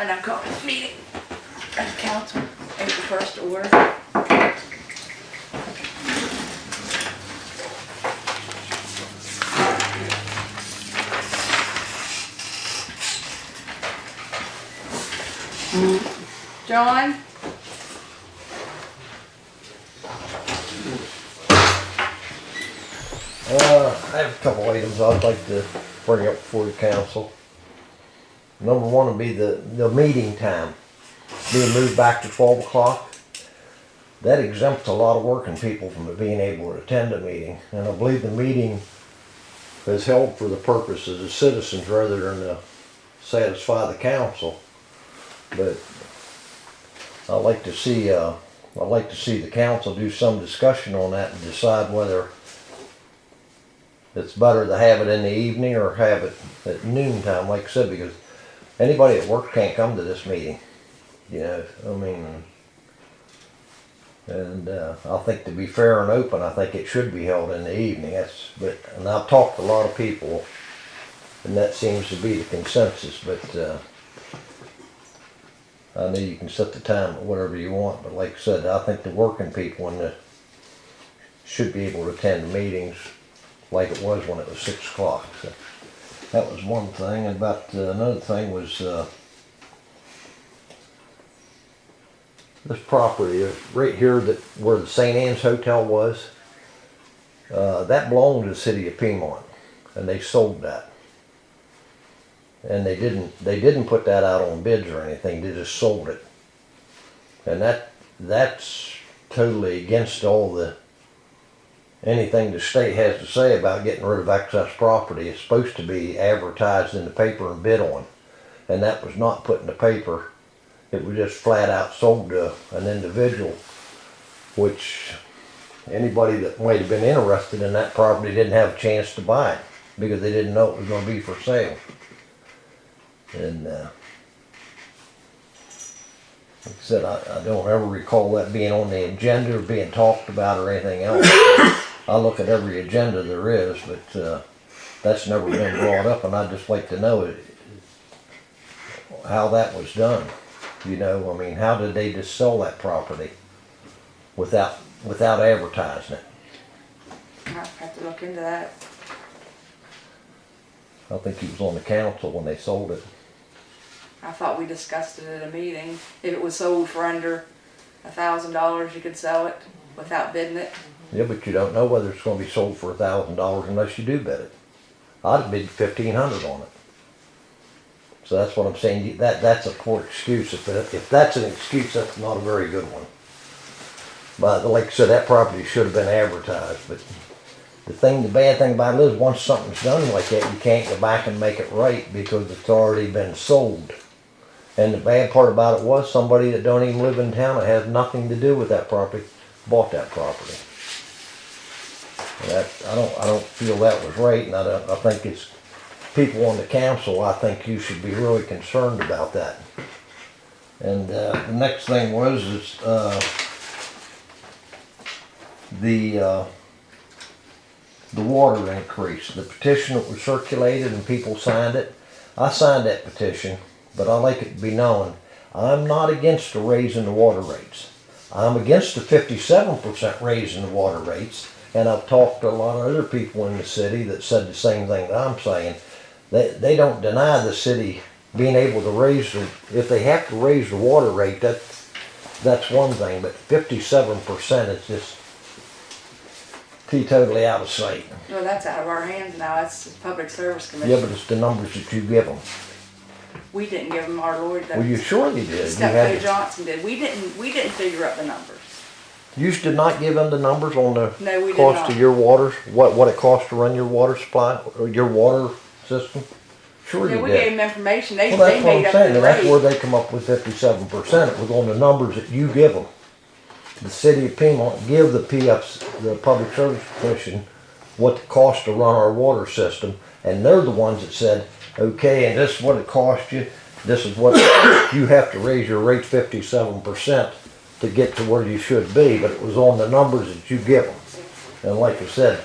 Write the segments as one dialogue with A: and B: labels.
A: I now call this meeting of the council, April 1st to order. John?
B: I have a couple items I'd like to bring up before the council. Number one would be the meeting time being moved back to 12 o'clock. That exempts a lot of working people from being able to attend a meeting. And I believe the meeting is held for the purposes of citizens rather than to satisfy the council. But I'd like to see the council do some discussion on that and decide whether it's better to have it in the evening or have it at noon time, like I said, because anybody at work can't come to this meeting. You know, I mean, and I think to be fair and open, I think it should be held in the evening. And I've talked to a lot of people, and that seems to be the consensus. But I know you can set the time at whatever you want, but like I said, I think the working people should be able to attend the meetings like it was when it was 6 o'clock. So that was one thing. And about another thing was this property right here where the St. Anne's Hotel was. That belonged to the city of Piedmont, and they sold that. And they didn't put that out on bids or anything. They just sold it. And that's totally against anything the state has to say about getting rid of excess property. It's supposed to be advertised in the paper and bid on. And that was not put in the paper. It was just flat out sold to an individual, which anybody that might have been interested in that property didn't have a chance to buy it because they didn't know it was going to be for sale. And like I said, I don't ever recall that being on the agenda or being talked about or anything else. I look at every agenda there is, but that's never been brought up, and I'd just like to know how that was done. You know, I mean, how did they just sell that property without advertising it?
A: I'll have to look into that.
B: I think he was on the council when they sold it.
A: I thought we discussed it at a meeting. If it was sold for under $1,000, you could sell it without bidding it.
B: Yeah, but you don't know whether it's going to be sold for $1,000 unless you do bid it. I'd have bid $1,500 on it. So that's what I'm saying. That's a poor excuse. If that's an excuse, that's not a very good one. But like I said, that property should have been advertised. But the bad thing about it is once something's done like that, you can't go back and make it right because it's already been sold. And the bad part about it was somebody that don't even live in town, that has nothing to do with that property, bought that property. And I don't feel that was right, and I think it's people on the council. I think you should be really concerned about that. And the next thing was the water increase. The petition that was circulated and people signed it. I signed that petition, but I like it to be known, I'm not against the raise in the water rates. I'm against the 57% raise in the water rates, and I've talked to a lot of other people in the city that said the same thing that I'm saying. They don't deny the city being able to raise if they have to raise the water rate, that's one thing, but 57% is just totally out of sight.
A: Well, that's out of our hands now. That's the Public Service Commission.
B: Yeah, but it's the numbers that you give them.
A: We didn't give them our Lord.
B: Well, you surely did.
A: Stephen Johnson did. We didn't figure up the numbers.
B: You did not give them the numbers on the
A: No, we did
B: cost
A: not.
B: of your waters, what it costs to run your water supply or your water system. Sure
A: Yeah,
B: you
A: we
B: did.
A: gave them information. They
B: Well, that's what
A: made
B: I'm
A: up
B: saying,
A: the
B: and that's
A: rate.
B: where they come up with 57%. It was on the numbers that you give them. The city of Piedmont give the Public Service Commission, what it costs to run our water system, and they're the ones that said, okay, and this is what it costs you. This is what you have to raise your rate 57% to get to where you should be, but it was on the numbers that you give them. And like I said,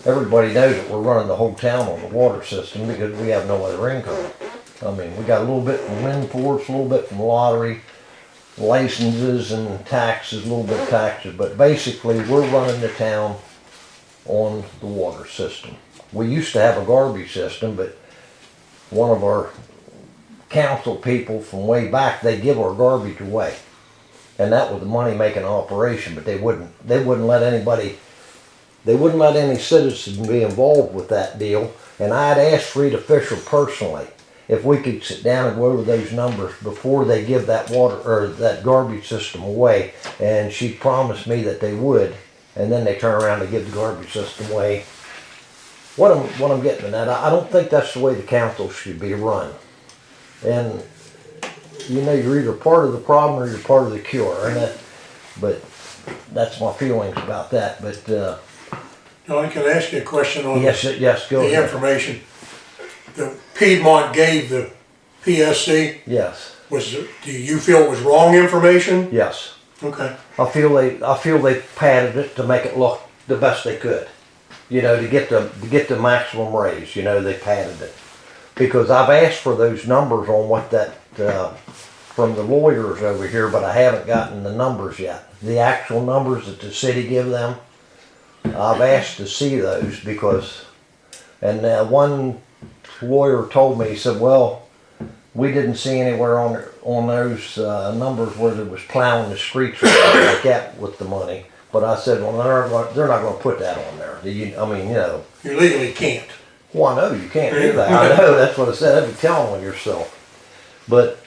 B: everybody knows that we're running the whole town on the water system because we have no other income. I mean, we got a little bit from wind force, a little bit from lottery, licenses and taxes, a little bit of taxes, but basically we're running the town on the water system. We used to have a garbage system, but one of our council people from way back, they give our garbage away. And that was the money making operation, but they wouldn't let any citizen be involved with that deal. And I had asked Rita Fisher personally if we could sit down and go over those numbers before they give that water or that garbage system away. And she promised me that they would, and then they turn around and give the garbage system away. What I'm getting at, I don't think that's the way the council should be run. And you know, you're either part of the problem or you're part of the cure, but that's my feelings about that. But
C: John, can I ask you a question on
B: yes, go
C: the
B: ahead.
C: information? The Piedmont gave the PSC,
B: Yes,
C: do you feel it was wrong information?
B: yes.
C: Okay.
B: I feel they padded it to make it look the best they could. You know, to get the maximum raise. You know, they padded it because I've asked for those numbers on what that from the lawyers over here, but I haven't gotten the numbers yet. The actual numbers that the city give them, I've asked to see those because, and one lawyer told me, he said, well, we didn't see anywhere on those numbers where there was plowing the streets or something like that with the money. But I said, well, they're not going to put that on there. I mean, you know.
C: You legally can't.
B: Well, I know you can't do that. I know, that's what I said. I'd be telling on yourself. But,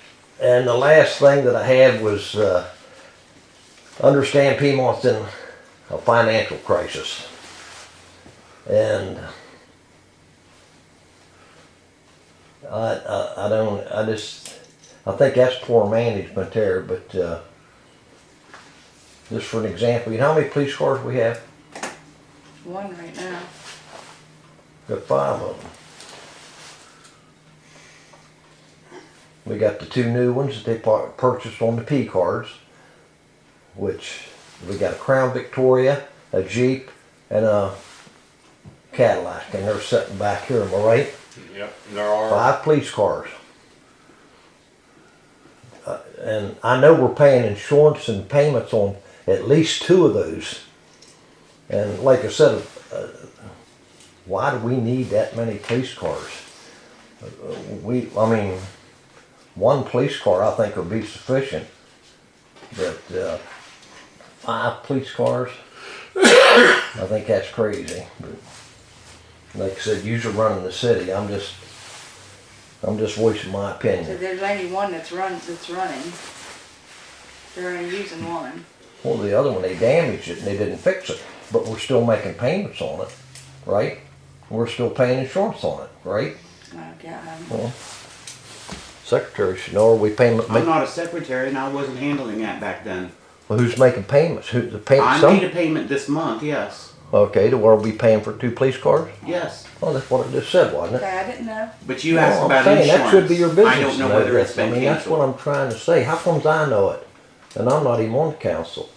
B: and the last thing that I had was understand Piedmont's in a financial crisis. And I think that's poor management there, but just for an example, you know how many police cars we have?
A: One right now.
B: Got 5 of them. We got the 2 new ones that they purchased on the P cards, which we got a Crown Victoria, a Jeep, and a Cadillac, and they're sitting back here, am I right?
D: Yep, there are.
B: 5 police cars. And I know we're paying insurance and payments on at least 2 of those. And like I said, why do we need that many police cars? I mean, 1 police car I think would be sufficient. But 5 police cars, I think that's crazy. But like I said, you're running the city. I'm just voicing my
A: So
B: opinion.
A: there's only one that's running. They're only using one.
B: Well, the other one, they damaged it and they didn't fix it. But we're still making payments on it, right? We're still paying insurance on it, right? Well, secretary should know, are we paying?
E: I'm not a secretary and I wasn't handling that back then.
B: Well, who's making payments? Who's the payment?
E: I made a payment this month, yes.
B: Okay, to where we paying for 2 police cars?
E: Yes.
B: Oh, that's what I just said, wasn't it?
A: Okay, I didn't know.
E: But you asked
B: Well, I'm
E: about
B: saying,
E: insurance.
B: that should be your business.
E: I don't know
B: to
E: whether
B: this.
E: it's been
B: I mean, that's what
E: canceled.
B: I'm trying to say. How comes I know it? And I'm not even on the council.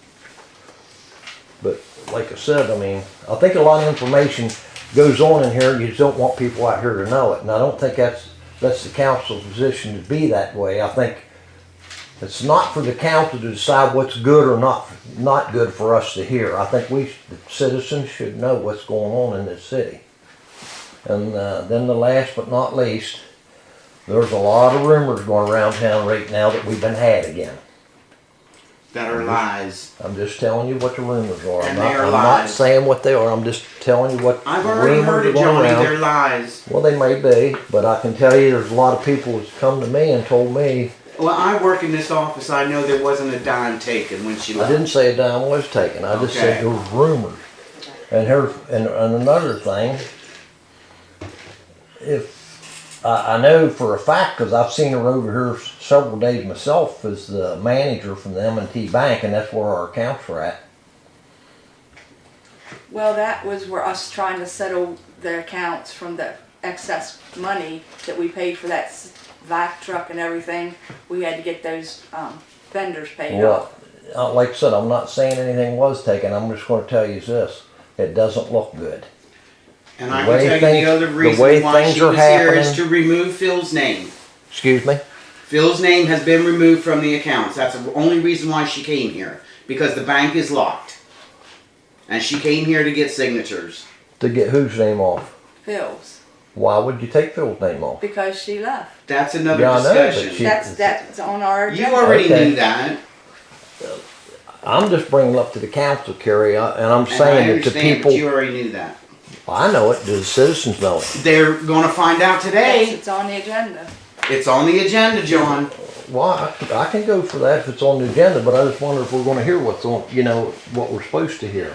B: But like I said, I mean, I think a lot of information goes on in here and you just don't want people out here to know it. And I don't think that's the council's position to be that way. I think it's not for the council to decide what's good or not good for us to hear. I think the citizens should know what's going on in this city. And then the last but not least, there's a lot of rumors going around town right now that we've been had again.
E: That are lies.
B: I'm just telling you what the rumors are.
E: And they are
B: I'm not
E: lies.
B: saying what they are. I'm just telling you what
E: I've already heard it,
B: going
E: Johnny.
B: around.
E: They're lies.
B: Well, they may be, but I can tell you there's a lot of people that's come to me and told me.
E: Well, I work in this office. I know there wasn't a dime taken when she
B: I
E: left.
B: didn't say a dime was taken. I just said
E: Okay.
B: there was rumors. And and another thing, if I know for a fact, because I've seen her over here several days myself as the manager from the M&T Bank, and that's where our accounts are at.
A: Well, that was where us trying to settle the accounts from the excess money that we paid for that vac truck and everything. We had to get those vendors paid off.
B: Well, like I said, I'm not saying anything was taken. I'm just going to tell you this: it doesn't look good.
E: And I
B: The way
E: can tell you
B: things-
E: the other
B: the
E: reason
B: way
E: why
B: things
E: she
B: are
E: was here is
B: happening-
E: to remove Phil's name.
B: Excuse me?
E: Phil's name has been removed from the accounts. That's the only reason why she came here. Because the bank is locked. And she came here to get signatures.
B: To get whose name off?
A: Phil's,
B: Why would you take Phil's name off?
A: because she left.
E: That's another
B: Yeah, I know, but
E: discussion.
B: she-
A: That's on our
E: You
A: agenda.
E: already
B: Okay.
E: knew that.
B: I'm just bringing it up to the council, Kerry, and I'm
E: And I
B: saying that the
E: understand,
B: people,
E: but you already knew that.
B: I know it, do the citizens know it?
E: They're gonna find out
A: Yes,
E: today.
A: it's on the agenda.
E: It's on the agenda, John.
B: Well, I can go for that if it's on the agenda, but I just wonder if we're gonna hear what's on, what we're supposed to hear.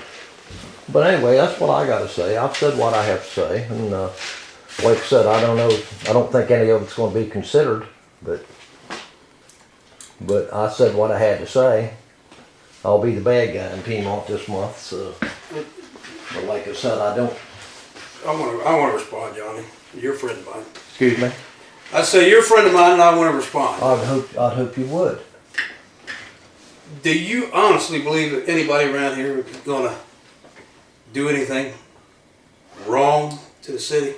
B: But anyway, that's what I gotta say. I've said what I have to say, and, like I said, I don't know, I don't think any of it's gonna be considered, but I said what I had to say. I'll be the bad guy in Piedmont this month, so, but like I said, I don't,
C: I wanna respond, Johnny. You're a friend of mine.
B: excuse me,
C: I say you're a friend of mine and I wanna respond.
B: I'd hope you would.
C: Do you honestly believe that anybody around here is gonna do anything wrong to the city?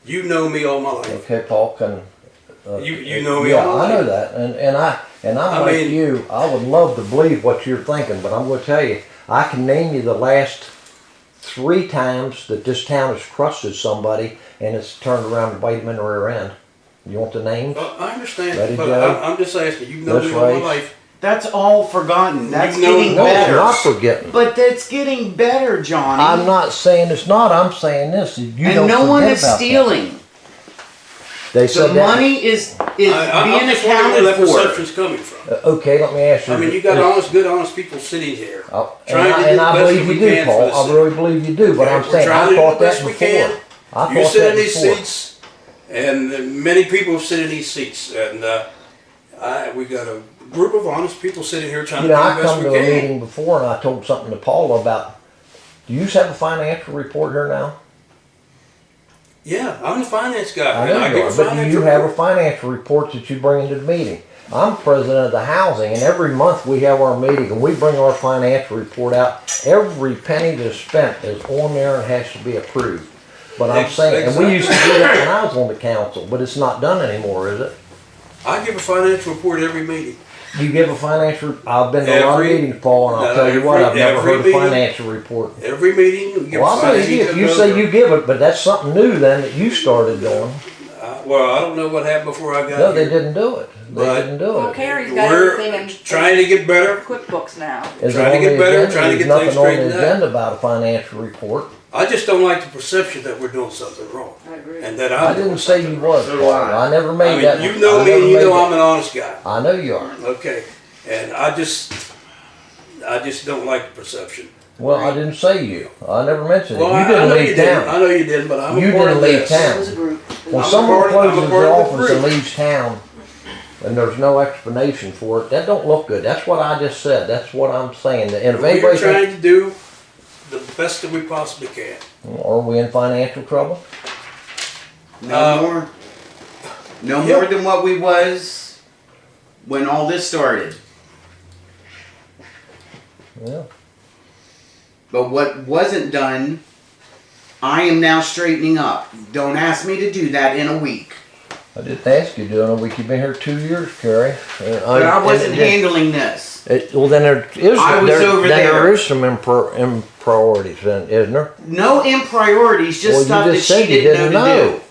C: You know me all my life.
B: Okay, Paul, can.
C: You know me
B: Yeah,
C: all my
B: I know
C: life.
B: that, and I'm
C: I
B: like
C: mean-
B: you. I would love to believe what you're thinking, but I'm going to tell you, I can name you the last 3 times that this town has trusted somebody and it's turned around and bite them in the rear end. You want the names?
C: I understand,
B: Ready,
C: but
B: Joe?
C: I'm just asking. You know
B: This
C: me all my
B: race?
C: life.
E: That's all forgotten. That's
C: You know-
E: getting
B: No, it's
E: better.
B: not forgetting.
E: But that's getting better, Johnny.
B: I'm not saying it's not. I'm saying this. You
E: and
B: don't
E: no one
B: forget
E: is
B: about
E: stealing.
B: That. They
E: The
B: said that.
E: money is
C: I'm
E: being
C: just wondering where
E: accounted
C: that
E: for.
C: perception's coming from.
B: Okay, let me ask you.
C: I mean, you got good, honest people sitting here.
B: And I believe you do, Paul. I really believe you do. But I'm saying I thought that before. I
C: You
B: thought
C: sit
B: that
C: in these
B: before.
C: seats, and many people sit in these seats, and we got a group of honest people sitting here trying to do the
B: I
C: best
B: come
C: we
B: to a
C: can.
B: meeting before and I told something to Paula about, do you have a financial report here now?
C: Yeah, I'm the finance guy.
B: I
C: and
B: know you
C: give
B: are,
C: a
B: but do
C: financial
B: you have a
C: report.
B: financial report that you bring into the meeting? I'm president of the housing, and every month we have our meeting and we bring our financial report out. Every penny that's spent is on there and has to be approved. But I'm saying, and we used to do that when I was on the council, but it's not done anymore, is it?
C: I give a financial report every meeting.
B: You give a financial, I've been to a lot of
C: Every-
B: meetings, Paul, and I'll
C: no,
B: tell you what, I've never
C: every
B: heard a
C: meeting-
B: financial report.
C: Every meeting, we give
B: Well,
C: a
B: I'll say
C: financial
B: you say you give it, but that's something new then that you started doing.
C: Well, I don't know what happened before I got
B: No, they
C: here.
B: didn't do it. They
C: But-
B: didn't do
A: Well,
B: it.
A: Carrie's got
C: We're
A: everything in
C: trying to get better.
A: QuickBooks now.
B: Is it
C: trying to
B: on
C: get
B: the
C: better,
B: agenda?
C: trying to
B: There's
C: get
B: nothing
C: things
B: on the
C: straightened out.
B: agenda about a financial report.
C: I just don't like the perception that we're doing something wrong.
A: I agree.
C: And that
B: I
C: I'm
B: didn't
C: doing
B: say
C: something
B: you was,
E: So do
B: Paul.
E: I.
B: I never
C: wrong.
B: made that.
C: I mean, you know
B: I
C: me
B: never
C: and you
B: made
C: know
B: that-
C: I'm an honest guy.
B: I know you are.
C: Okay. And I just don't like the perception.
B: Well, I didn't say you. I never mentioned it.
C: Well,
B: You
C: I
B: didn't
C: know you
B: leave
C: didn't. I
B: town.
C: know you didn't, but I'm
B: You
C: a part
B: didn't
C: of
B: leave
C: this.
B: town.
A: It was a group.
B: When
C: I'm a
B: someone
C: part of- I'm a
B: closes
C: part
B: their
C: of the
B: office and
C: group.
B: leaves town, and there's no explanation for it, that don't look good. That's what I just said. That's what I'm saying. And if
C: We're
B: anybody
C: trying
B: thinks,
C: to do the best that we possibly can.
B: are we in financial trouble?
E: No more. No
C: yeah.
E: more than what we was when all this started.
B: Yeah.
E: But what wasn't done, I am now straightening up. Don't ask me to do that in a week.
B: I didn't ask you to in a week. You've been here 2 years, Carrie.
E: But I wasn't handling this.
B: Well, then there is.
E: I was over
B: then
E: there.
B: there is some impriorities, then, isn't there?
E: No impriorities, just
B: Well,
E: stuff
B: you
E: that
B: just
E: she
B: said you
E: didn't know to do.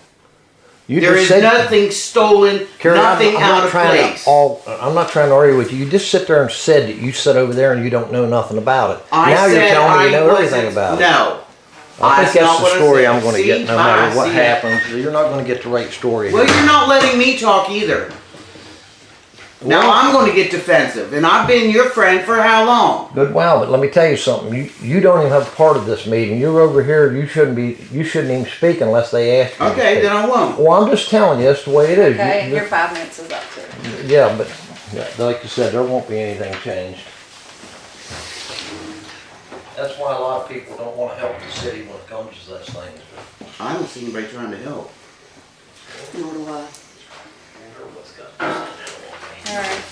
B: You
E: There
B: just
E: is
B: said,
E: nothing stolen,
B: Carrie,
E: nothing
B: I'm
E: out
B: not
E: of
B: trying
E: place.
B: I'm not trying to argue with you. You just sit there and said that you sit over there and you don't know nothing about it.
E: I
B: Now
E: said
B: you're telling me you
E: I
B: know
E: wasn't-
B: everything about it.
E: No.
B: I think that's
E: not
B: the
E: what I
B: story
E: said.
B: I'm going to
E: See?
B: get no matter
E: Bye,
B: what
E: see ya.
B: happens. You're not going to get the right story.
E: Well,
B: here.
E: you're not letting me talk either. Now
B: Well-
E: I'm going to get defensive, and I've been your friend for how long?
B: Good wow, but let me tell you something. You don't even have part of this meeting. You're over here. You shouldn't even speak unless they ask you. to
E: Okay,
B: speak.
E: then I won't.
B: Well, I'm just telling you, that's the way it is.
A: Okay,
B: You-
A: your 5 minutes is up too.
B: Yeah, but like you said, there won't be anything changed. That's why a lot of people don't want to help the city when it comes to such things.
E: I don't see anybody trying to help.
A: Nor do I. Alright,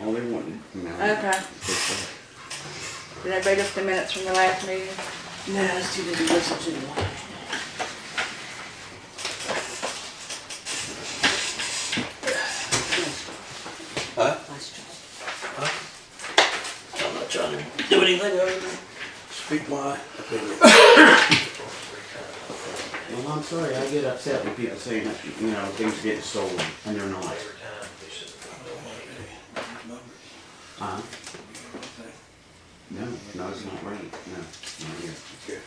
E: All they want. No.
A: okay. Did everybody get the minutes from the last meeting?
D: No, it's too busy listening to the one.
C: speak my opinion.
E: Well, I'm sorry, I get upset when people say that, things are getting stolen, and they're not. No, it's not right, no, not here.
C: Okay.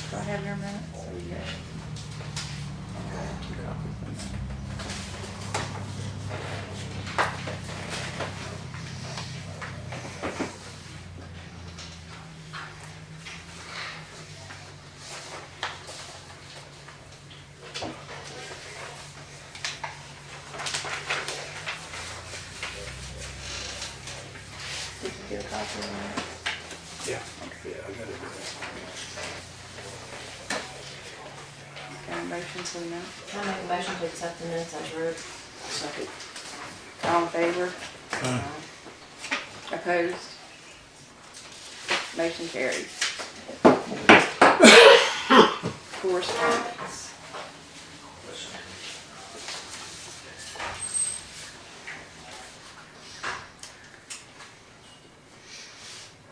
A: Do I have your minutes? Or you got it? Did you get a copy of the minutes?
C: Yeah, I got it.
A: Got a motion for the minutes?
D: I make a motion to accept the minutes as read.
C: Second.
A: All in favor? Opposed? Motion carried. Correspondence.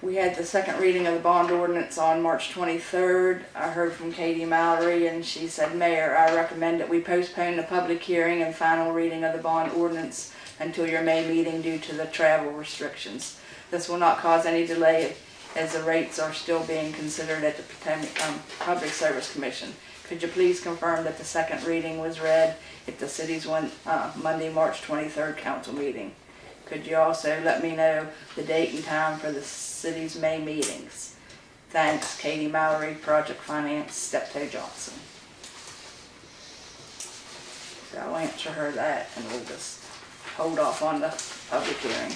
A: We had the second reading of the bond ordinance on March 23rd. I heard from Katie Mallory and she said, Mayor, I recommend that we postpone the public hearing and final reading of the bond ordinance until your May meeting due to the travel restrictions. This will not cause any delay as the rates are still being considered at the Piedmont Public Service Commission. Could you please confirm that the second reading was read at the city's Monday, March 23rd council meeting? Could you also let me know the date and time for the city's May meetings? Thanks, Katie Mallory, Project Finance, Steptoe Johnson. So I'll answer her that and we'll just hold off on the public hearing.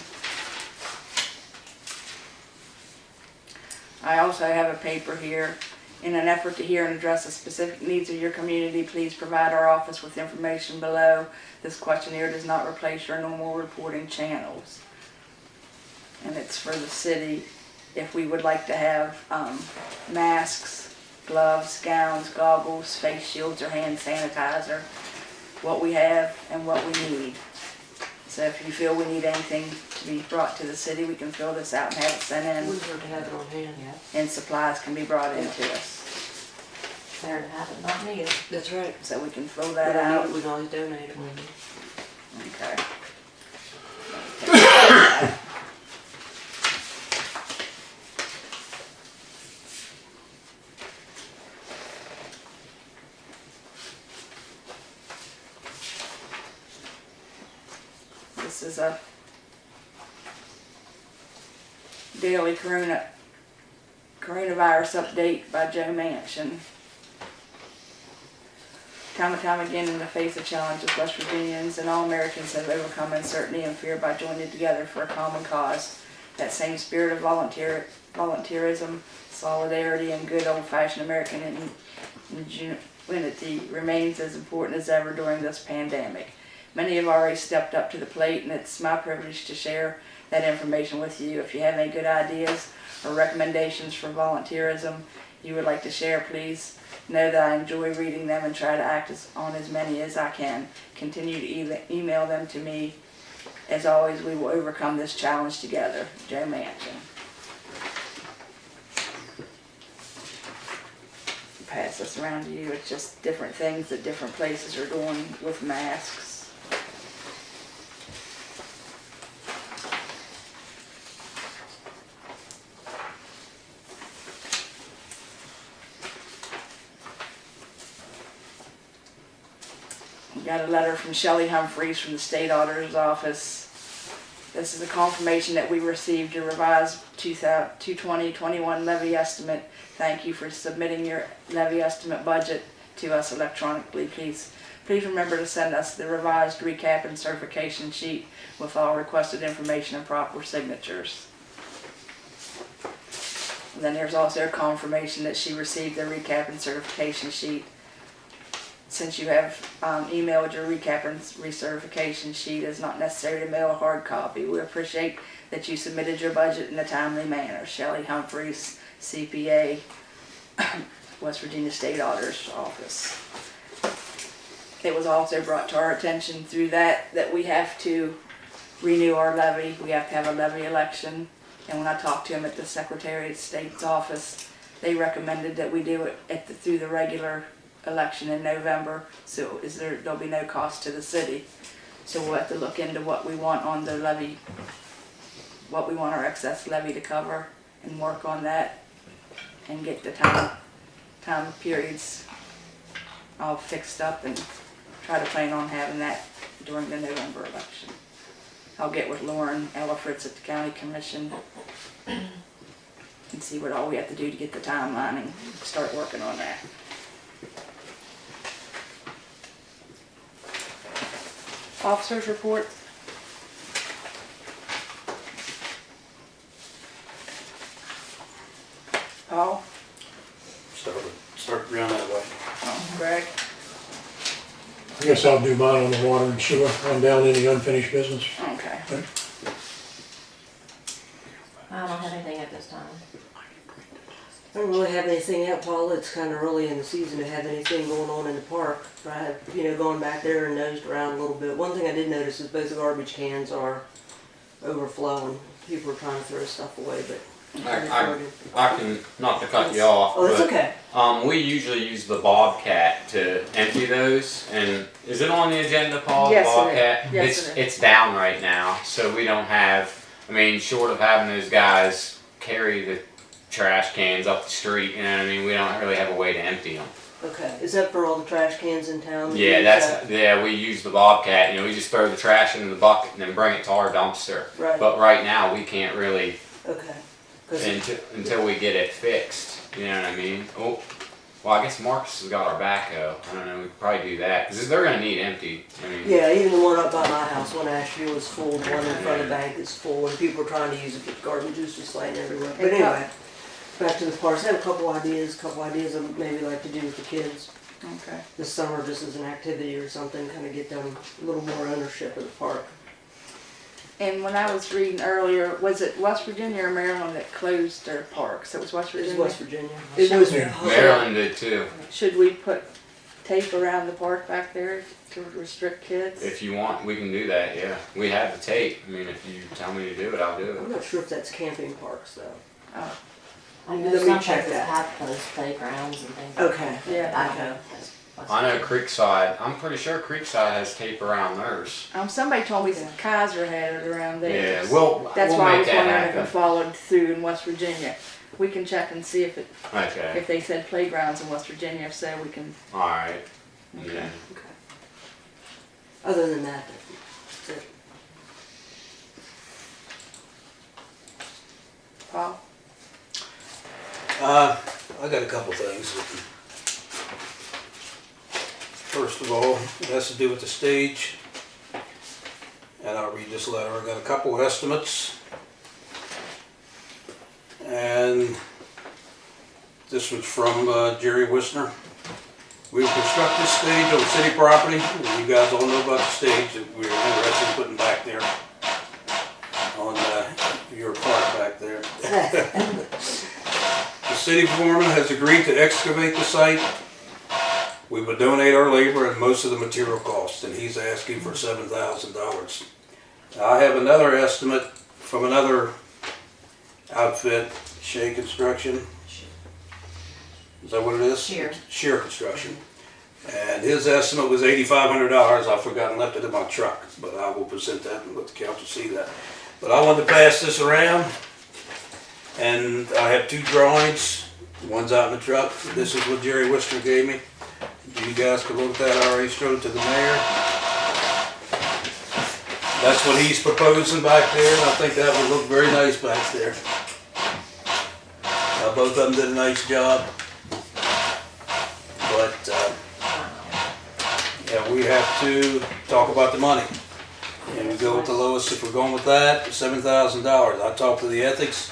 A: I also have a paper here. In an effort to hear and address the specific needs of your community, please provide our office with information below. This questionnaire does not replace your normal reporting channels. And it's for the city. If we would like to have masks, gloves, gowns, goggles, face shields, or hand sanitizer, what we have and what we need. So if you feel we need anything to be brought to the city, we can fill this out and have it sent in,
D: We were to have it on hand, yeah.
A: and supplies can be brought in to us.
D: There to have it, not needed. That's right.
A: So we can fill
D: We
A: that
D: don't need
A: out.
D: it, we can always donate it.
A: Okay. This is a daily coronavirus update by Joe Manchin. Time and time again, in the face of challenges, West Virginians and all Americans have overcome uncertainty and fear by joining together for a common cause. That same spirit of volunteerism, solidarity, and good old-fashioned American ingenuity remains as important as ever during this pandemic. Many have already stepped up to the plate, and it's my privilege to share that information with you. If you have any good ideas or recommendations for volunteerism you would like to share, please know that I enjoy reading them and try to act on as many as I can. Continue to email them to me. As always, we will overcome this challenge together. Joe Manchin. Pass this around to you. It's just different things that different places are doing with masks. We got a letter from Shelley Humphreys from the State Auditor's Office. This is a confirmation that we received your revised 2020-21 levy estimate. Thank you for submitting your levy estimate budget to us electronically. Please remember to send us the revised recap and certification sheet with all requested information and proper signatures. And then there's also a confirmation that she received the recap and certification sheet. Since you have emailed your recap and recertification sheet, it's not necessary to mail a hard copy. We appreciate that you submitted your budget in a timely manner. Shelley Humphreys, CPA, West Virginia State Auditor's Office. It was also brought to our attention through that we have to renew our levy. We have to have a levy election. And when I talked to him at the Secretary of State's office, they recommended that we do it through the regular election in November. So there'll be no cost to the city. So we'll have to look into what we want on the levy, what we want our excess levy to cover, and work on that and get the time periods all fixed up and try to plan on having that during the November election. I'll get with Lauren Ellifritz at the County Commission and see what all we have to do to get the timeline and start working on that. Officers report. Paul?
C: Start around that way.
A: Oh, Greg?
F: I guess I'll do mine on the water and sewer, run down any unfinished business.
A: Okay.
D: I don't have anything at this time.
G: I don't really have anything yet, Paul. It's kind of early in the season to have anything going on in the park. But I have, gone back there and nosed around a little bit. One thing I did notice is both the garbage cans are overflowing. People are trying to throw stuff away, but
H: I can, not to cut you off,
G: oh, that's
H: but
G: okay.
H: we usually use the Bobcat to empty those. And is it on the agenda, Paul?
A: Yes,
H: the
A: it is.
H: Bobcat?
A: Yes, it is.
H: It's down right now, so we don't have. I mean, short of having those guys carry the trash cans up the street, you know what I mean? We don't really have a way to empty them.
G: Okay. Is that for all the trash cans in town?
H: Yeah, we use the Bobcat. We just throw the trash into the bucket and then bring it to our dumpster.
G: Right.
H: But right now we can't really
G: Okay.
H: until we get it fixed. You know what I mean? Oh, well, I guess Marcus has got our backhoe. I don't know. We could probably do that because they're gonna need empty. I mean,
G: Yeah, even the one up by my house, one last year was full. The one in front of the bank is full, and people are trying to use it, but garbage is just laying everywhere. But anyway, back to the parks. I have a couple ideas I'd maybe like to do with the kids
A: Okay.
G: this summer, just as an activity or something, kind of get them a little more ownership of the park.
A: And when I was reading earlier, was it West Virginia or Maryland that closed their parks? It was West
G: It's
A: Virginia?
G: West Virginia. It was
H: Maryland did too.
A: Should we put tape around the park back there to restrict kids?
H: If you want, we can do that. Yeah, we have the tape. I mean, if you tell me to do it, I'll do
G: I'm
H: it.
G: not sure if that's camping parks though.
A: Oh,
D: I know
G: Let me
D: some
G: check
D: places
G: that.
D: have those playgrounds and things.
G: Okay.
A: Yeah.
D: I don't know.
H: I know Creekside. I'm pretty sure Creekside has tape around theirs.
A: somebody told me that Kaiser had it around there.
H: Yeah, well,
A: That's
H: we'll
A: why I
H: make
A: was
H: that
A: wondering if it
H: happen.
A: followed through in West Virginia. We can check and see
H: Okay.
A: if they said playgrounds in West Virginia. If so, we can.
H: All right.
A: Okay.
H: Yeah.
G: Okay. Other than that, that's it.
A: Paul?
C: I got a couple things. First of all, it has to do with the stage. And I'll read this letter. I got a couple of estimates. And this was from Jerry Wisner. We will construct this stage on city property. You guys all know about the stage that we're interested in putting back there on your park back there. The city foreman has agreed to excavate the site. We will donate our labor and most of the material costs, and he's asking for $7,000. I have another estimate from another outfit, Shea Construction. Is that what it is? Shear Construction. And his estimate was $8,500. I forgot and left it in my truck, but I will present that and let the council see that. But I wanted to pass this around, and I have two drawings. One's out in the truck. This is what Jerry Wister gave me. You guys can look at that. I already showed it to the mayor. That's what he's proposing back there, and I think that would look very nice back there. Both of them did a nice job. But yeah, we have to talk about the money. And we go with the lowest, if we're going with that, $7,000. I talked to the Ethics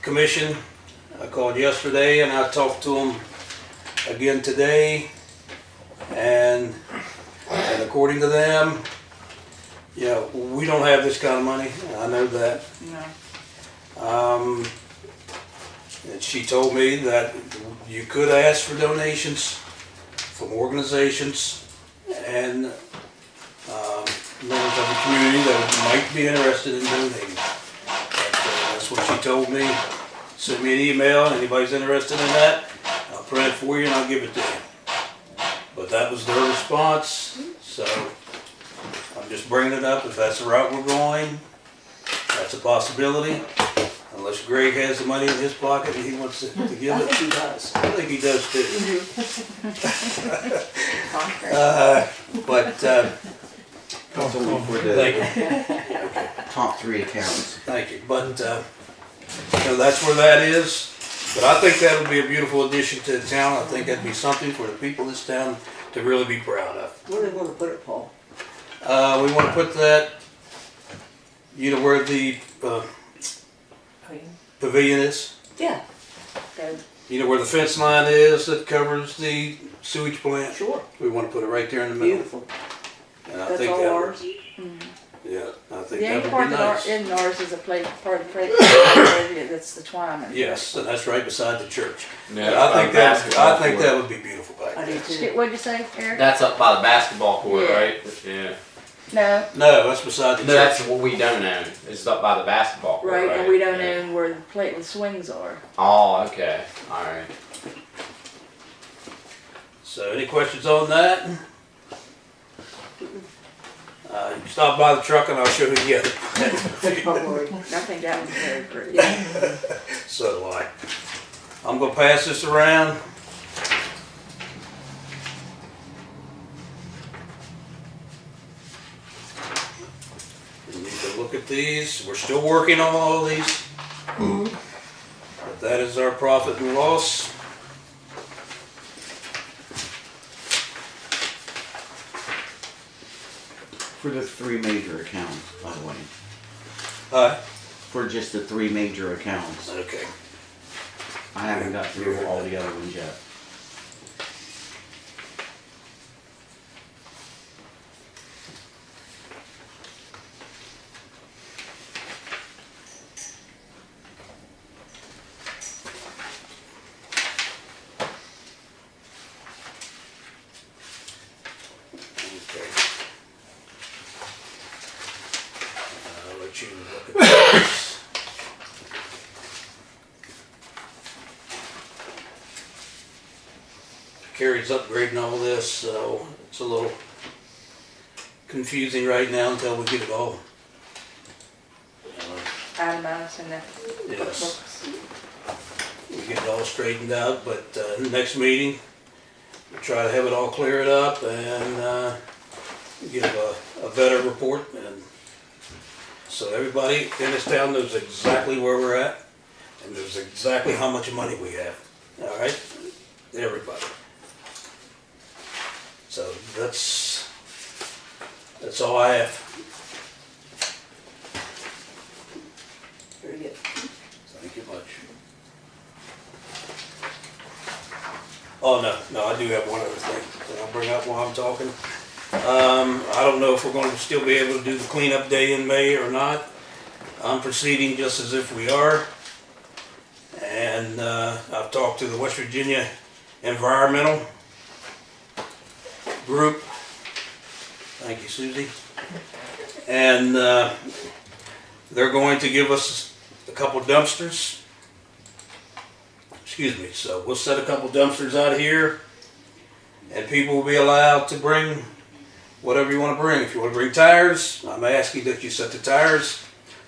C: Commission. I called yesterday and I talked to him again today, and according to them, we don't have this kind of money. I know that.
A: No.
C: And she told me that you could ask for donations from organizations and members of the community that might be interested in donating. That's what she told me. Send me an email, anybody's interested in that, I'll print it for you and I'll give it to you. But that was their response, so I'm just bringing it up. If that's the route we're going, that's a possibility. Unless Greg has the money in his pocket and he wants to give
G: I
C: it.
G: think he does.
C: I think he does too.
E: That's only for
C: Thank
E: the
C: you.
E: top 3 accounts.
C: Thank you. But, that's where that is. But I think that would be a beautiful addition to the town. I think that'd be something for the people of this town to really be proud of.
G: Where do they want to put it, Paul?
C: We want to put that, where the pavilion is.
G: Yeah. Okay.
C: Where the fence line is that covers the sewage plant.
G: Sure.
C: We want to put it right there in the middle.
G: Beautiful.
C: And I
G: That's
C: think
G: all
C: that
G: ours.
C: Yeah, I think
A: The
C: that
A: only
C: would
A: part
C: be
A: that
C: nice.
A: in ours is a part of the area that's the Twyman.
C: Yes, and that's right beside the church.
H: Yeah,
C: And I think
H: basketball court.
C: that would be beautiful back
G: I
C: there.
G: do too.
A: What'd you say, Eric?
H: That's up by the basketball court,
A: Yeah.
H: right? Yeah.
A: No,
C: No, that's beside the
H: No, that's
C: church.
H: what we don't own. It's up by the basketball court,
A: right, and we don't
H: Yeah.
A: know where the plate with swings are.
H: Oh, okay. All right.
C: So any questions on that? You can stop by the truck and I'll show you the other.
G: Don't worry.
A: I think that one's very pretty.
C: So do I. I'm gonna pass this around. You need to look at these. We're still working on all of these. But that is our profit and loss.
E: For the 3 major accounts, by the way.
C: Alright,
E: For just the 3 major accounts.
C: okay.
E: I haven't got through all the other ones yet.
C: Okay. I'll let you look at this. Carrie's upgrading all this, so it's a little confusing right now until we get it all.
A: Itemized in the
C: Yes.
A: books.
C: We get it all straightened out, but next meeting, we'll try to have it all cleared up and give a better report, and so everybody in this town knows exactly where we're at and knows exactly how much money we have. All right, everybody. So that's all I have.
G: Very good.
C: Thank you much. Oh, no, I do have one other thing that I'll bring up while I'm talking. I don't know if we're gonna still be able to do the cleanup day in May or not. I'm proceeding just as if we are. And, I've talked to the West Virginia Environmental Group. Thank you, Susie. And, they're going to give us a couple dumpsters. Excuse me, so we'll set a couple dumpsters out here and people will be allowed to bring whatever you want to bring. If you want to bring tires, I'm asking that you set the tires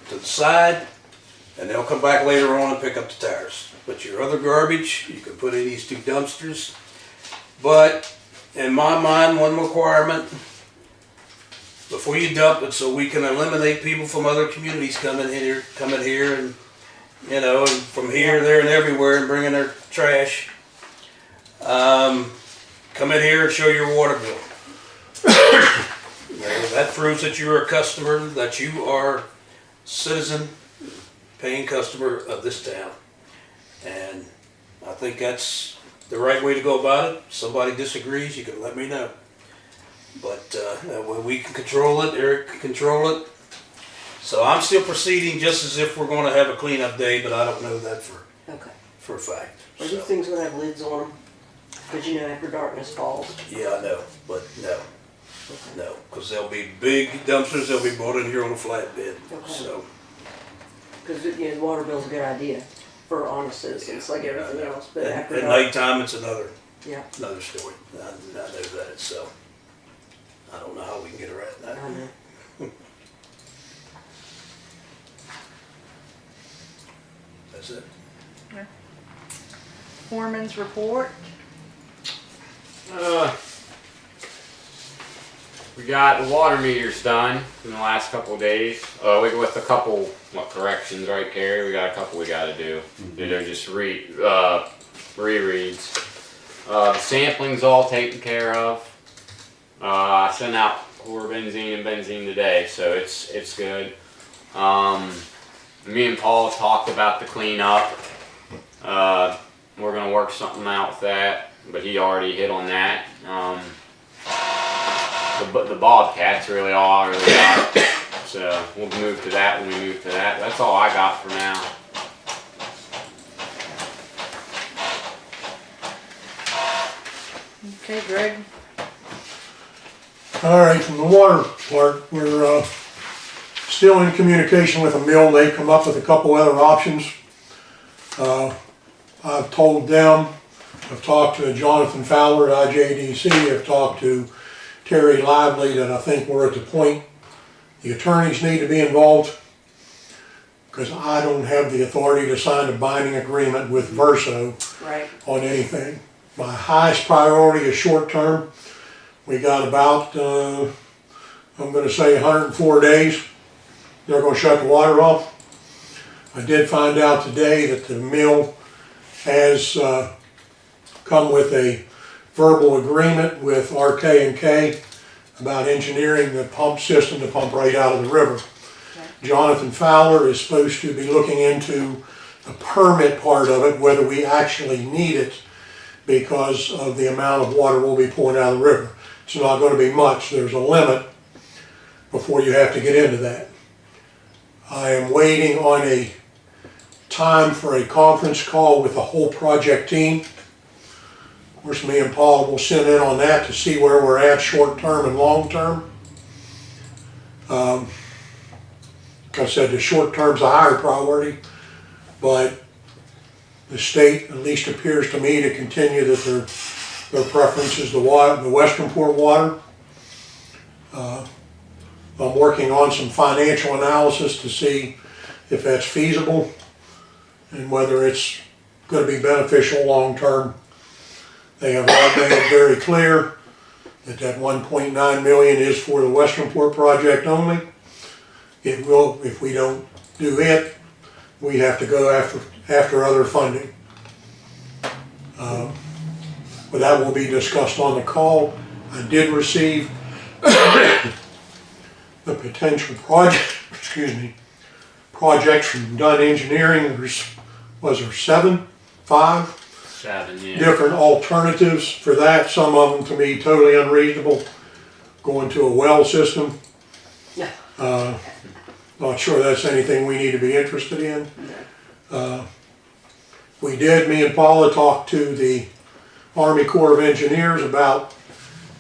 C: to the side and they'll come back later on and pick up the tires. But your other garbage, you can put in these 2 dumpsters. But in my mind, one requirement, before you dump it, so we can eliminate people from other communities coming here and, and from here, there, and everywhere and bringing their trash. Come in here and show your water bill. That proves that you're a customer, that you are citizen, paying customer of this town. And I think that's the right way to go about it. If somebody disagrees, you can let me know. But that way we can control it, Eric can control it. So I'm still proceeding just as if we're gonna have a cleanup day, but I don't know that
G: Okay.
C: for a fact.
G: Are
C: So,
G: these things gonna have lids on them? Because you know after darkness falls.
C: yeah, I know, but no,
G: Okay.
C: no, because there'll be big dumpsters, they'll be brought in here on a flatbed,
G: Okay.
C: so.
G: Because you know, the water bill's a good idea for honest citizens, like everything else. But after
C: At
G: dark,
C: nighttime, it's another
G: yeah,
C: story. I know that, so I don't know how we can get around that.
G: I know.
C: That's it.
A: Foreman's report.
H: We got the water meters done in the last couple of days. With a couple corrections, right, Carrie? We got a couple we got to do. They're just rereads. The sampling's all taken care of. I sent out chlorobenzene and benzene today, so it's good. Me and Paul talked about the cleanup. We're gonna work something out with that, but he already hit on that. The Bobcat's really all I really got. So we'll move to that when we move to that. That's all I got for now.
A: Okay, Greg.
F: All right, from the water part, we're still in communication with a mill. They've come up with a couple other options. I've told them, I've talked to Jonathan Fowler at IJDC, I've talked to Terry Lively, that I think we're at the point the attorneys need to be involved, because I don't have the authority to sign a binding agreement with Verso
A: Right.
F: on anything. My highest priority is short term. We got about, I'm gonna say 104 days. They're gonna shut the water off. I did find out today that the mill has come with a verbal agreement with RK&K about engineering the pump system to pump right out of the river. Jonathan Fowler is supposed to be looking into the permit part of it, whether we actually need it because of the amount of water we'll be pulling out of the river. It's not going to be much. There's a limit before you have to get into that. I am waiting on a time for a conference call with the whole project team. Of course, me and Paul will sit in on that to see where we're at short term and long term. Like I said, the short term's a higher priority, but the state at least appears to me to continue that their preference is the Western Port water. I'm working on some financial analysis to see if that's feasible and whether it's going to be beneficial long term. They have all made it very clear that that 1.9 million is for the Western Port project only. It will, if we don't do it, we have to go after other funding. But that will be discussed on the call. I did receive the potential projects from Dunn Engineering. Was there 7, 5?
H: 7, yeah.
F: Different alternatives for that. Some of them to me totally unreasonable. Going to a well system.
G: Yeah.
F: Not sure that's anything we need to be interested in. Me and Paula talked to the Army Corps of Engineers about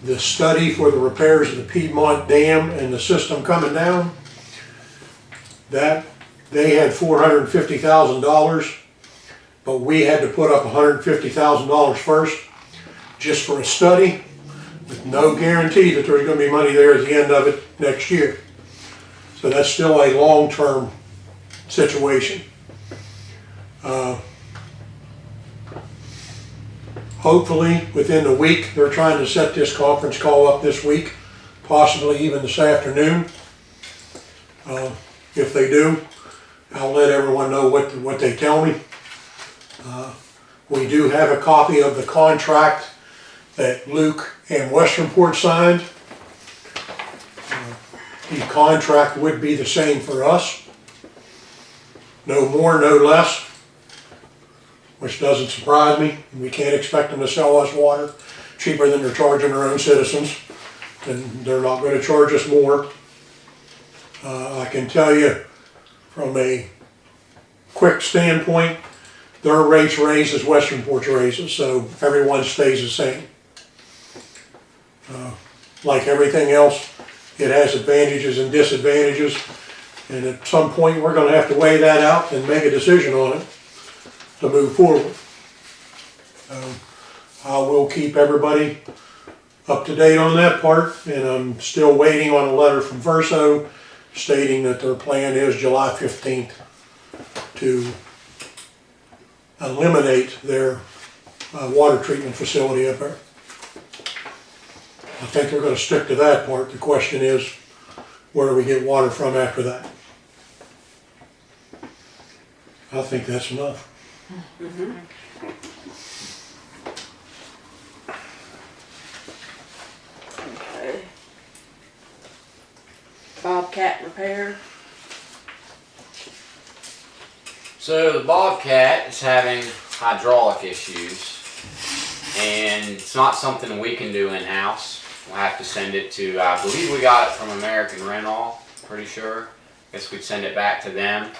F: the study for the repairs of the Piedmont Dam and the system coming down. That they had $450,000, but we had to put up $150,000 first just for a study, with no guarantee that there's going to be money there at the end of it next year. So that's still a long-term situation. Hopefully, within the week, they're trying to set this conference call up this week, possibly even this afternoon. If they do, I'll let everyone know what they tell me. We do have a copy of the contract that Luke and Westernport signed. The contract would be the same for us. No more, no less. which doesn't surprise me. We can't expect them to sell us water cheaper than they're charging their own citizens, and they're not gonna charge us more. I can tell you from a quick standpoint, their rates raise as Westernport's raises, so everyone stays the same. Like everything else, it has advantages and disadvantages, and at some point, we're gonna have to weigh that out and make a decision on it to move forward. I will keep everybody up to date on that part, and I'm still waiting on a letter from Verso stating that their plan is July 15th to eliminate their water treatment facility up there. I think they're gonna stick to that part. The question is, where do we get water from after that? I think that's enough.
A: Okay. Bobcat repair.
H: So the Bobcat is having hydraulic issues, and it's not something we can do in-house. We'll have to send it to, I believe we got it from American Rental, pretty sure. Guess we'd send it back to them.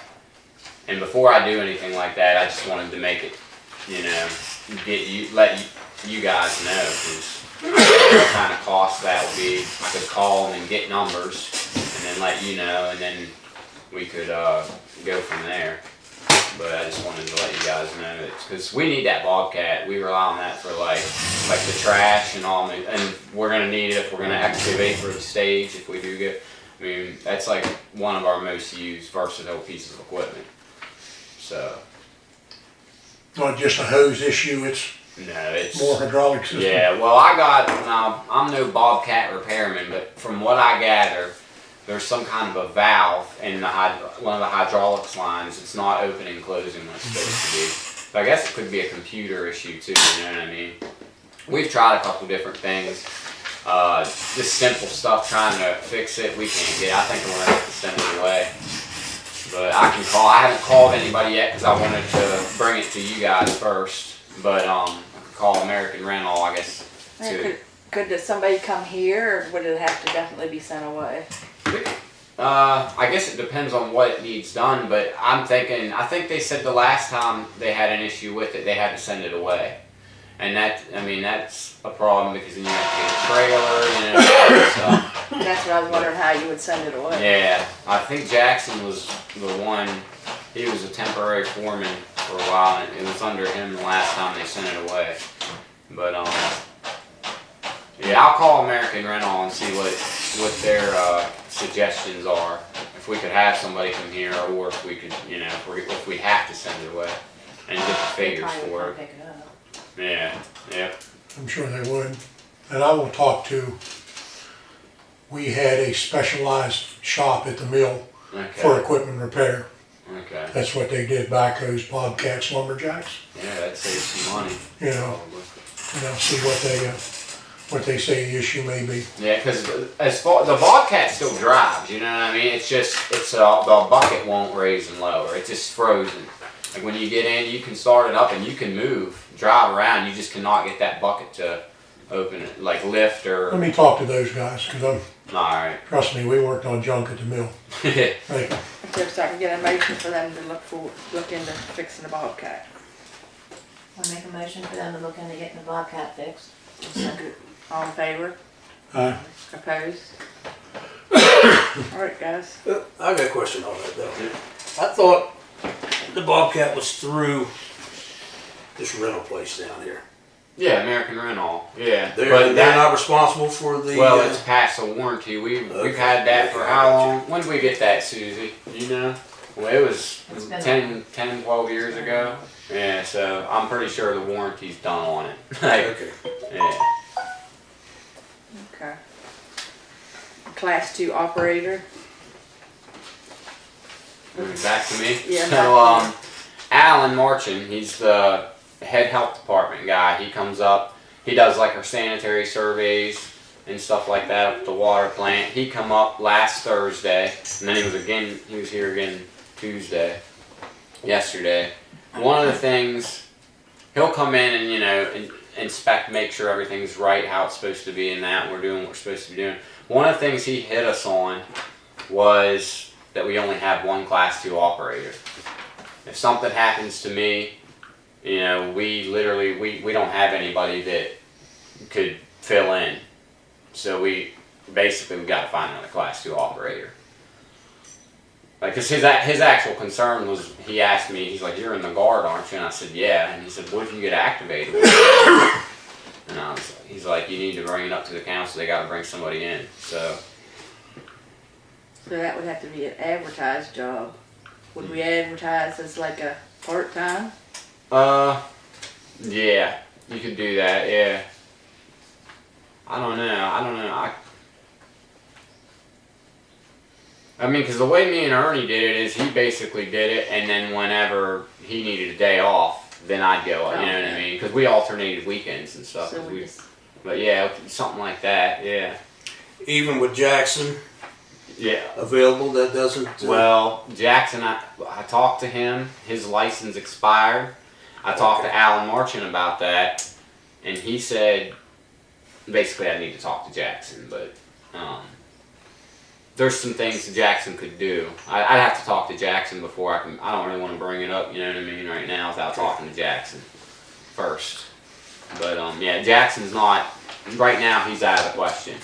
H: And before I do anything like that, I just wanted to make it, let you guys know, because what kind of cost that would be. I could call them and get numbers, and then let you know, and then we could go from there. But I just wanted to let you guys know that, because we need that Bobcat. We rely on that for like the trash and all, and we're gonna need it if we're gonna excavate for the stage. If we do get, I mean, that's like one of our most used versatile pieces of equipment. So.
F: Not just a hose issue, it's
H: No, it's
F: more hydraulic system.
H: Yeah, well, now I'm no Bobcat repairman, but from what I gather, there's some kind of a valve in one of the hydraulics lines. It's not opening and closing when it's supposed to be. So I guess it could be a computer issue too, you know what I mean? We've tried a couple different things. Just simple stuff, trying to fix it, we can't get. I think we're gonna have to send it away. But I haven't called anybody yet because I wanted to bring it to you guys first. But I could call American Rental, I guess.
A: Could somebody come here, or would it have to definitely be sent away?
H: I guess it depends on what it needs done, but I think they said the last time they had an issue with it, they had to send it away. And that's a problem because then you have to get a trailer, stuff.
A: That's what I was wondering, how you would send it away.
H: Yeah, I think Jackson was the one, he was a temporary foreman for a while, and it was under him the last time they sent it away. But, yeah, I'll call American Rental and see what their suggestions are. If we could have somebody come here, or if we could, if we have to send it away and get the figures for it. Yeah.
F: I'm sure they would. And I will talk to, we had a specialized shop at the mill for equipment repair.
H: Okay.
F: That's what they did, backhoes, bobcats, lumberjacks.
H: Yeah, that saves some money.
F: You know, and I'll see what they say the issue may be.
H: Yeah, because as far the Bobcat still drives, you know what I mean. It's just the bucket won't raise and lower. It's just frozen. Like when you get in, you can start it up and you can drive around. You just cannot get that bucket to open it, like lift or.
F: Let me talk to those guys, because
H: All right.
F: Trust me, we worked on junk at the mill. Right.
A: Just so I can get a motion for them to look into fixing the Bobcat.
D: I'll make a motion for them to look into getting the Bobcat fixed.
A: All in favor? Opposed? Alright, guys.
C: I got a question on that though. I thought the Bobcat was through this rental place down here.
H: Yeah, American Rental. Yeah,
C: They're not responsible for the.
H: Well, it's past the warranty. We've had that for how long? When did we get that, Susie? You know? Well, it was 10, 12 years ago. Yeah, so I'm pretty sure the warranty's done on it.
C: Okay.
H: Yeah.
A: Okay. Class 2 operator.
H: Back to me.
A: Yeah,
H: So, Alan Marchin, he's the head health department guy. He comes up, he does like our sanitary surveys and stuff like that up at the water plant. He come up last Thursday, and then he was here again yesterday. One of the things he'll come in and, you know, inspect, make sure everything's right, how it's supposed to be, and that we're doing what we're supposed to be doing. One of the things he hit us on was that we only have one Class 2 operator. If something happens to me, you know, we literally, we don't have anybody that could fill in. So we got to find another Class 2 operator. Like, cause his actual concern was, he asked me, he's like, "You're in the Guard, aren't you?" And I said, "Yeah." And he said, "What if you get activated?" And he's like, "You need to bring it up to the council. They got to bring somebody in." So
A: that would have to be an advertised job. Would we advertise as like a part-time?
H: yeah, you could do that. Yeah. I don't know. I mean, because the way me and Ernie did it is he basically did it, and then whenever he needed a day off, then I'd go. You know what I mean? Because we alternated weekends and stuff.
A: So
H: But yeah, something like that. Yeah.
C: Even with Jackson
H: Yeah.
C: available, that doesn't.
H: Well, Jackson, I talked to him. His license expired. I talked to Alan Marchand about that, and he said basically I need to talk to Jackson, but there's some things that Jackson could do. I'd have to talk to Jackson before I can. I don't really want to bring it up, you know what I mean, right now without talking to Jackson first. But yeah, Jackson's not right now. He's out of the question.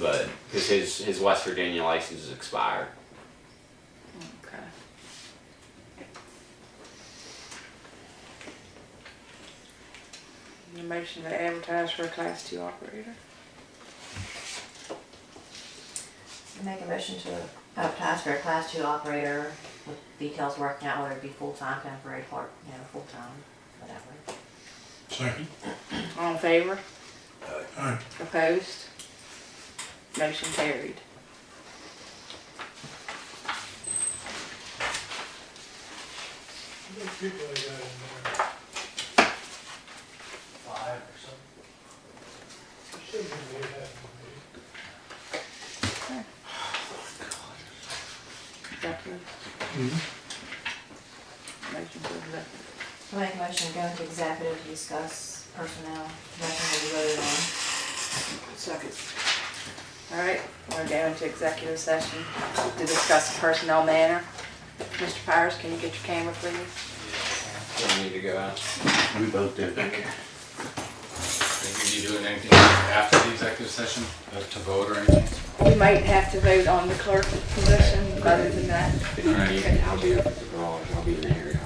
H: But because his West Virginia license is expired.
A: Okay. Need a motion to advertise for a Class 2 operator.
D: Make a motion to advertise for a Class 2 operator with details working out whether it be full-time, temporary, part, full-time, whatever.
F: Second.
A: All in favor?
F: Aye.
A: Opposed? Motion carried.
F: How many people they got in there?
I: 5 or something.
F: Shouldn't be that
A: Executive.
F: many.
A: Motion to executive.
D: I make a motion to go into executive to discuss personnel, nothing will be voted on.
G: Second.
A: All right, we're going to executive session to discuss personnel matter. Mr. Powers, can you get your camera, please?
H: I need to go out.
E: We both did.
I: Okay. Are you doing anything after the executive session to vote or anything?
A: We might have to vote on the clerk position, other than that.
I: All right.
H: I'll be up at the garage. I'll be in the area.